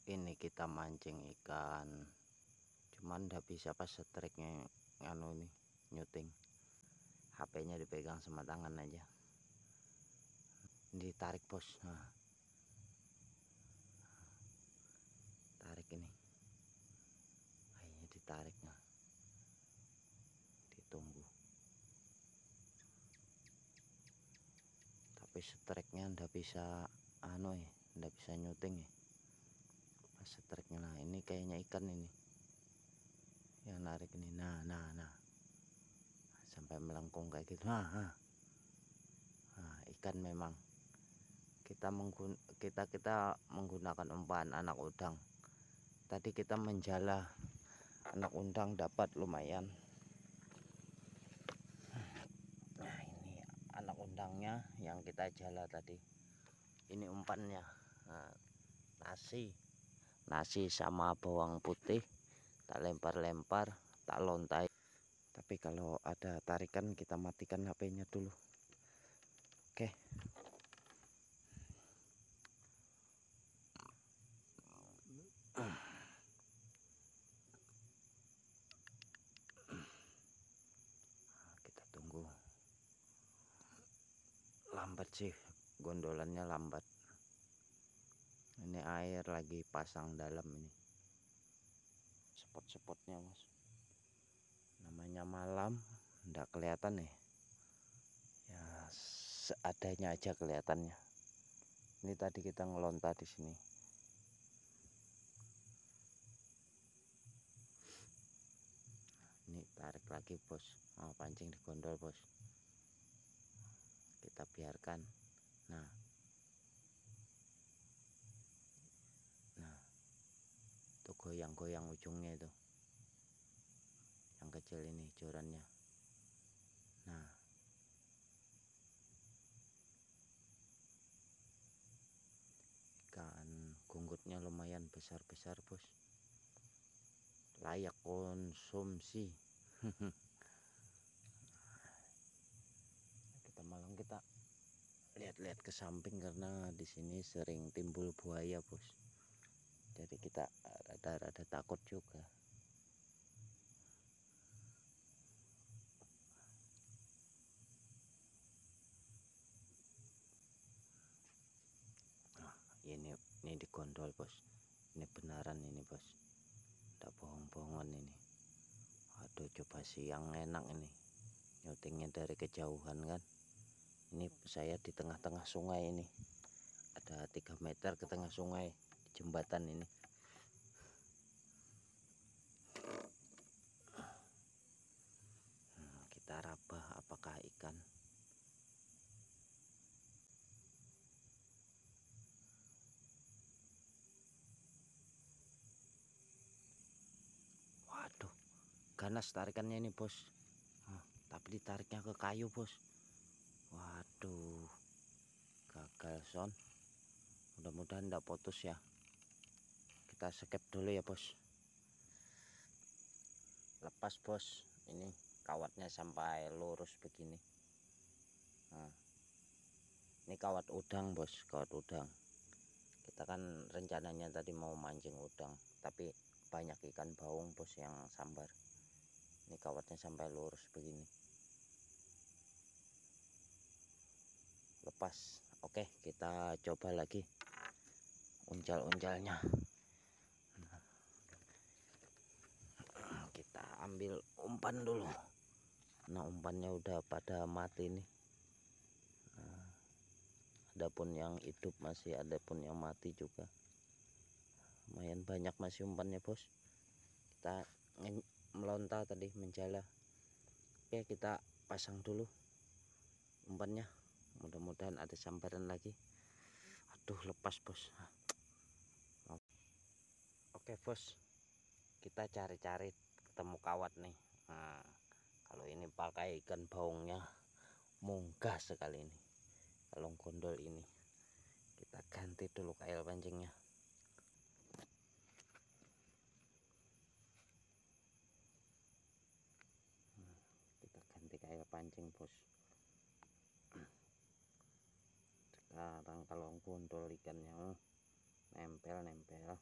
Ini kita mancing ikan, cuman ndak bisa pas strike-nya nganu nih nyuting. HP-nya dipegang sama tangan aja, ditarik bos. Nah, tarik ini, kayaknya ditarik. Nah, ditunggu, tapi strike-nya ndak bisa anu ya, ndak bisa nyuting ya pas strike-nya. Nah, ini kayaknya ikan ini yang narik ini. Nah sampai melengkung kayak gitu. Nah, ikan memang. Kita menggunakan umpan anak udang. Tadi kita menjala anak udang, dapat lumayan. Nah, ini anak udangnya yang kita jala tadi. Ini umpannya. Nah, nasi sama bawang putih tak lempar-lempar, tak lontai. Tapi kalau ada tarikan kita matikan HP-nya dulu. Oke. Kita tunggu. Lambat sih, gondolannya lambat. Ini air lagi pasang dalam ini. Spot-spotnya mas. Namanya malam, ndak kelihatan nih. Ya seadanya aja kelihatannya. Ini tadi kita ngelontar di sini. Ini tarik lagi bos. Oh, pancing di gondol bos. Kita biarkan. Nah itu goyang-goyang ujungnya itu, yang kecil ini jorannya. Nah, ikan gunggutnya lumayan besar-besar bos, layak konsumsi. Kita lihat-lihat ke samping karena di sini sering timbul buaya bos, jadi kita rada-rada takut juga. Nah, ini di gondol bos, ini benaran ini bos, tidak bohong-bohongan ini. Aduh, coba sih yang enak ini nyutingnya dari kejauhan kan. Ini saya di tengah-tengah sungai ini, ada 3 meter ke tengah sungai di jembatan ini. Kita raba apakah ikan. Waduh, ganas tarikannya ini bos. Tapi ditariknya ke kayu bos. Waduh, gagal son. Mudah-mudahan tidak putus ya. Kita skip dulu ya bos. Lepas bos, ini kawatnya sampai lurus begini. Nah, ini kawat udang bos, kawat udang. Kita kan rencananya tadi mau mancing udang, tapi banyak ikan baung bos yang sambar. Ini kawatnya sampai lurus begini. Lepas. Oke, kita coba lagi uncal-uncalnya. Kita ambil umpan dulu. Nah, umpannya udah pada mati nih. Adapun yang hidup masih, adapun yang mati juga. Lumayan banyak masih umpannya bos. Kita melontar tadi, menjala. Oke, kita pasang dulu umpannya, mudah-mudahan ada sambaran lagi. Aduh, lepas bos. Oke bos, kita cari-cari ketemu kawat nih. Nah, kalau ini pakai ikan baungnya munggah sekali ini. Kalau gondol ini kita ganti dulu kail pancingnya. Kita ganti kail pancing bos. Sekarang kalau gondol ikannya nempel-nempel,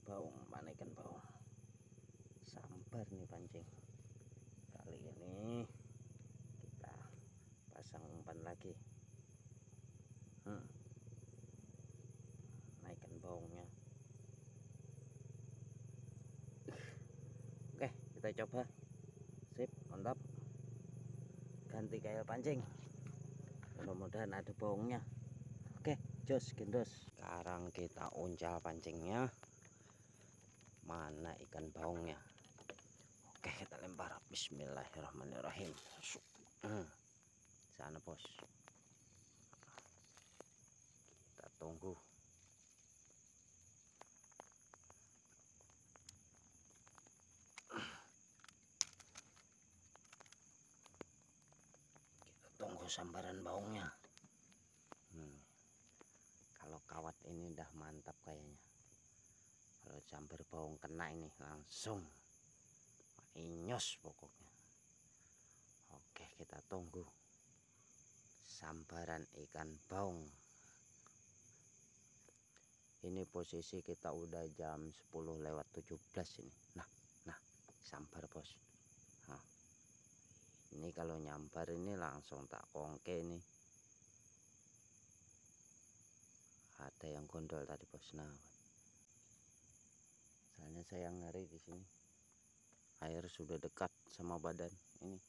baung. Mana ikan baung? Sambar nih pancing. Kali ini kita pasang umpan lagi. Naikkan baungnya. Oke, kita coba. Sip, mantap. Ganti kail pancing. Mudah-mudahan ada baungnya. Oke, jos gendos. Sekarang kita uncal pancingnya. Mana ikan baungnya? Oke, kita lempar. Bismillahirrahmanirrahim. Sana bos. Kita tunggu. Kita tunggu sambaran baungnya. Kalau kawat ini udah mantap kayaknya. Kalau sambar baung kena ini langsung inyos pokoknya. Oke, kita tunggu sambaran ikan baung. Ini posisi kita udah jam 10:17 ini. Nah, sambar bos. Nah, ini kalau nyambar ini langsung tak kongke ini. Ada yang gondol tadi bos. Nah, soalnya saya ngeri di sini. Air sudah dekat sama badan ini.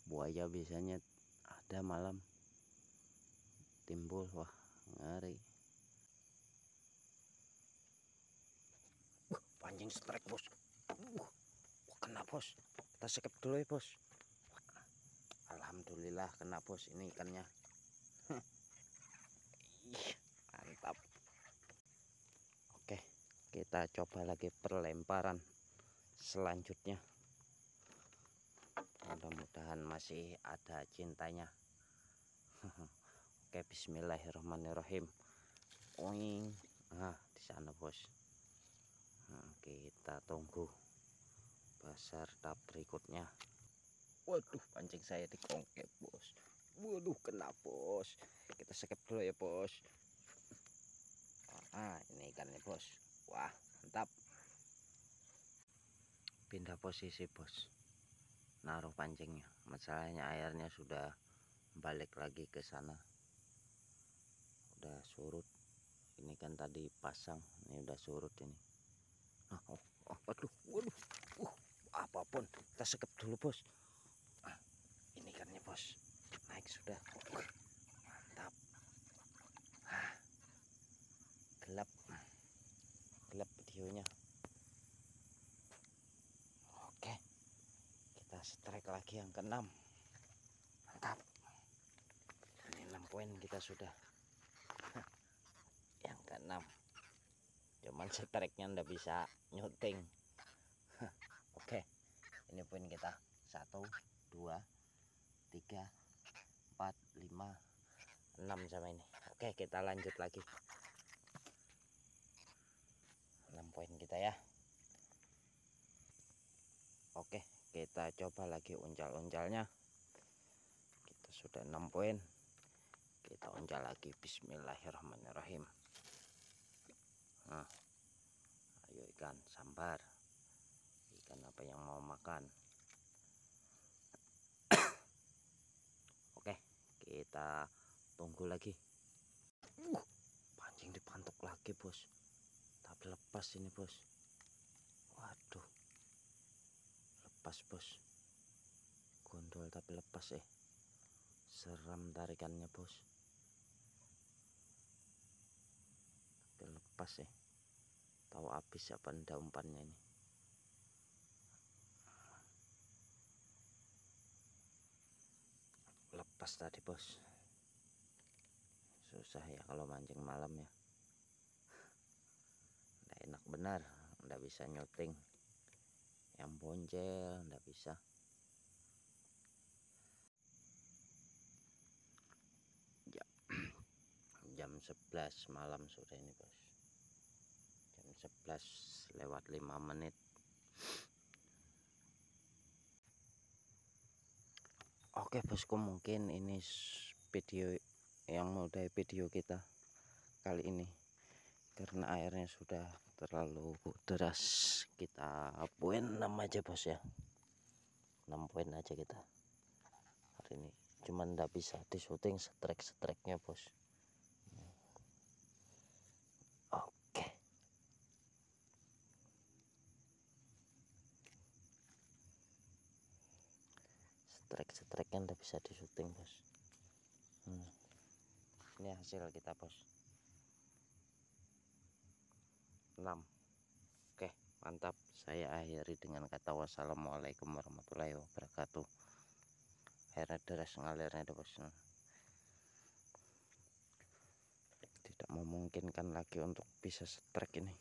Buaya biasanya ada malam timbul. Wah, ngeri. Pancing strike bos. Kena bos. Kita sekep dulu ya bos. Alhamdulillah kena bos ini ikannya. Mantap. Oke, kita coba lagi perlemparan selanjutnya. Mudah-mudahan masih ada cintanya. Oke, bismillahirrahmanirrahim. Oing. Nah, di sana bos. Nah, kita tunggu pasar tahap berikutnya. Waduh, pancing saya dikongkek bos. Waduh, kena bos. Kita sekep dulu ya bos. Ini ikannya bos. Wah, mantap. Pindah posisi bos. Naruh pancingnya. Masalahnya airnya sudah balik lagi ke sana. Udah surut. Ini kan tadi pasang, ini udah surut ini. Waduh. Apapun, kita sekep dulu bos. Ini ikannya bos. Naik sudah. Mantap. Gelap videonya. Oke, kita strike lagi yang ke-6. Mantap. Ini 6 poin kita sudah. Yang ke-6. Cuman strike-nya ndak bisa nyuting. Oke, ini poin kita 1, 2, 3, 4, 5, 6 sama ini. Oke, kita lanjut lagi. 6 poin kita ya. Oke, kita coba lagi uncal-uncalnya. Kita sudah 6 poin. Kita uncal lagi. Bismillahirrahmanirrahim. Nah, ayo ikan sambar. Ikan apa yang mau makan? Oke, kita tunggu lagi. Pancing dipantok lagi bos. Tapi lepas ini bos. Waduh, lepas bos. Gondol tapi lepas seram tarikannya bos. Tapi lepas tahu habis apa ndak umpannya ini. Lepas tadi bos. Susah ya kalau mancing malam ya. Nggak enak benar, nggak bisa nyuting. Yang bonjel nggak bisa. Jam 11 malam sudah ini bos. Jam 11:05. Oke bosku, mungkin ini video yang udah video kita kali ini. karena airnya sudah terlalu deras. Kita poin 6 aja bos ya, 6 poin aja kita hari ini. Cuman ndak bisa di syuting setrek-setreknya bos. Oke, setrek-setreknya ndak bisa di syuting bos. Ini hasil kita bos, 6. Oke, mantap. Saya akhiri dengan kata wassalamualaikum warahmatullahi wabarakatuh. Airnya deras ngalirnya deh bos. Tidak memungkinkan lagi untuk bisa setrek ini.